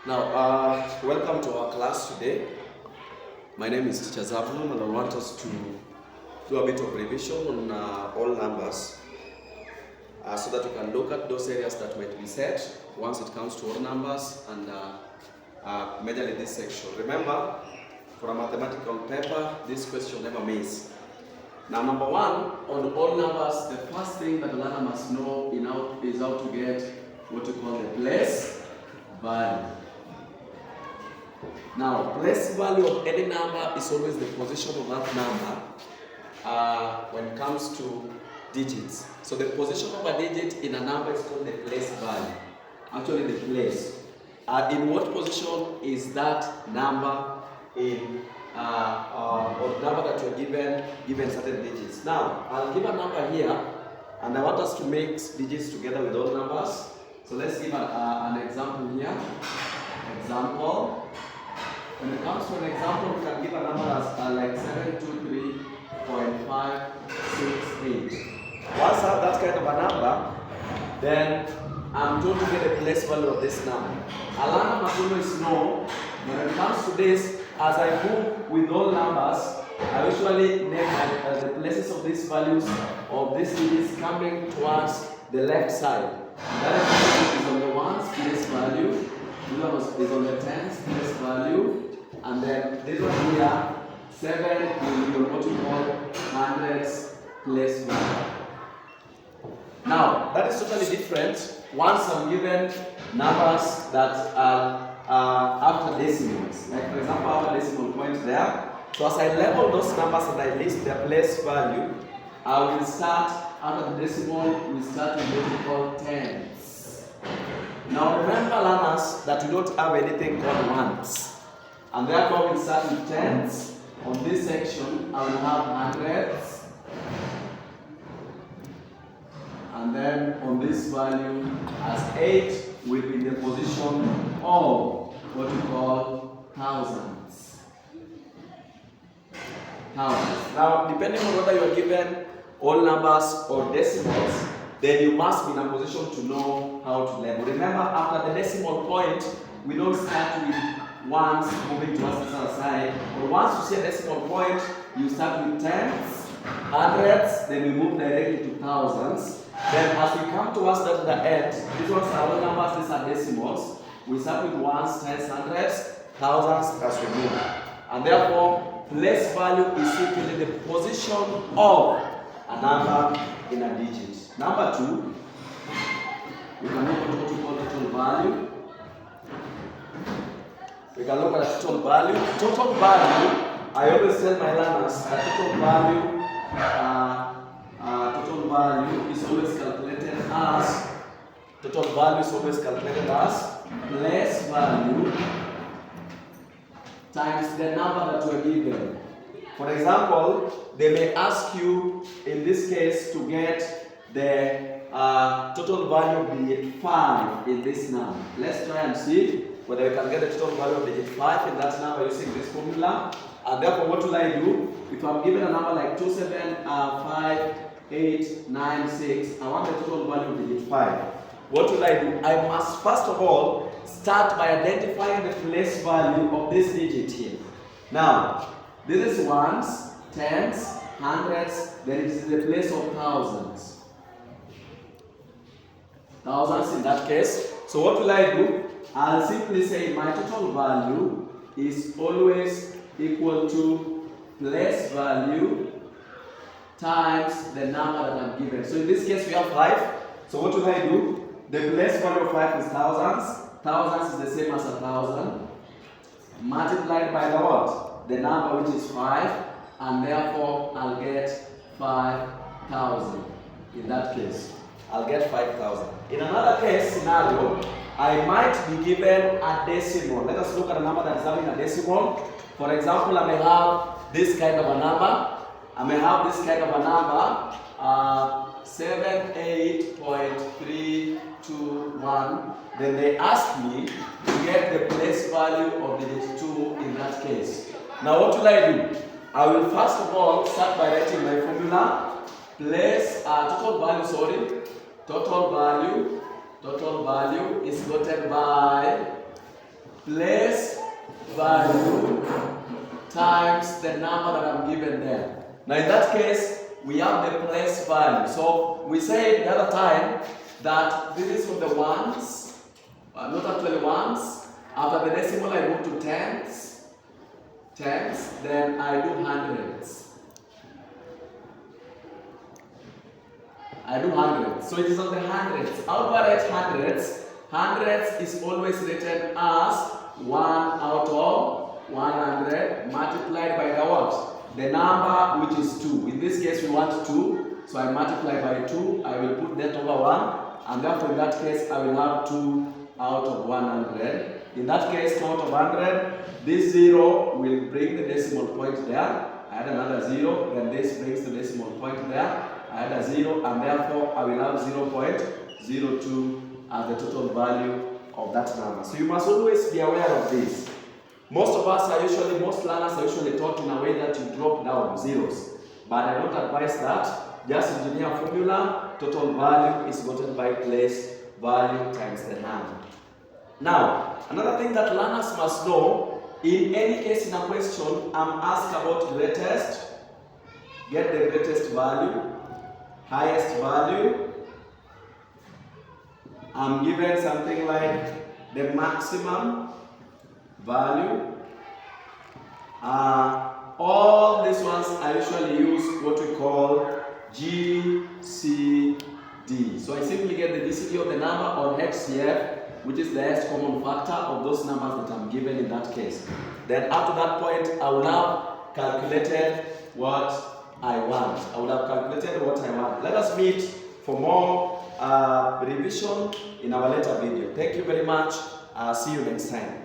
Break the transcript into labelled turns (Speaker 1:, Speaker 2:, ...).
Speaker 1: Now, welcome to our class today. My name is Teacher Zabulon, and I want us to do a bit of revision on all numbers so that we can look at those areas that might be set once it comes to all numbers and majorly this section. Remember, for a mathematical paper, this question never misses. Now, number one, on all numbers, the first thing that a learner must know is how to get what you call the place value. Now, place value of any number is always the position of that number when it comes to digits. So the position of a digit in a number is called the place value. Actually, the place. In what position is that number in or number that you're given certain digits? Now, I'll give a number here, and I want us to mix digits together with all numbers. So let's give an example here. Example. When it comes to an example, we can give a number as like 723.568. Once I have that kind of a number, then I'm going to get the place value of this number. A learner must always know when it comes to this, as I move with all numbers, I usually name the places of these values of these digits coming towards the left side. That is on the ones place value, this one is on the tens place value, and then this one here, 7 will be what you call hundreds place value. Now, that is totally different once I'm given numbers that are after decimals. Like for example, after decimal point there. So as I label those numbers and I list their place value, I will start after the decimal, we start with what we call tens. Now remember, learners, that we don't have anything called ones. And therefore we start with tens. On this section, I will have hundreds. And then on this value, as 8 will be the position of what we call thousands. Now, depending on whether you are given all numbers or decimals, then you must be in a position to know how to label. Remember, after the decimal point, we don't start with ones moving towards the other side. But once you see a decimal point, you start with tens, hundreds, then we move directly to thousands. Then as we come towards the end, these ones are all numbers, these are decimals. We start with ones, tens, hundreds, thousands as we move. And therefore, place value is simply the position of a number in a digit. Number 2, we can look at what we call total value. We can look at total value. Total value, I always tell my learners that total value is always calculated as place value times the number that you are given. For example, they may ask you in this case to get the total value of digit 5 in this number. Let's try and see whether we can get the total value of digit 5 in that number using this formula. And therefore, what will I do? If I'm given a number like 275,896, I want the total value of digit 5. What will I do? I must first of all start by identifying the place value of this digit here. Now, this is ones, tens, hundreds, then it is the place of thousands. Thousands in that case. So what will I do? I'll simply say my total value is always equal to place value times the number that I'm given. So in this case we have 5. So what will I do? The place value of 5 is thousands. Thousands is the same as 1,000. Multiplied by the what? The number which is 5. And therefore I'll get 5,000. In that case, I'll get 5,000. In another case scenario, I might be given a decimal. Let us look at a number that is having a decimal. For example, I may have this kind of a number. 78.321. Then they ask me to get the place value of digit 2 in that case. Now what will I do? I will first of all start by writing my formula. Total value is gotten by place value times the number that I'm given there. Now in that case, we have the place value. So we said the other time that this is for the ones, not actually ones. After the decimal, I move to tens, then I do hundreds. So it is on the hundreds. How do I write hundreds? Hundreds is always written as 1 out of 100 multiplied by the what? The number which is 2. In this case, we want 2. So I multiply by 2. I will put that over 1. And therefore, in that case, I will have 2 out of 100. In that case, 2 out of 100. This 0 will bring the decimal point there. I add another 0. Then this brings the decimal point there. I add a 0, and therefore I will have 0.02 as the total value of that number. So you must always be aware of this. Most learners are usually taught in a way that you drop down zeros. But I don't advise that. Just engineer formula, total value is gotten by place value times the number. Now, another thing that learners must know, in any case in a question, I'm asked about greatest, get the greatest value, highest value. I'm given something like the maximum value. All these ones I usually use what we call GCD. So I simply get the GCD of the number or HCF, which is the highest common factor of those numbers that I'm given in that case. Then up to that point, I will have calculated what I want. Let us meet for more revision in our later video. Thank you very much. See you next time.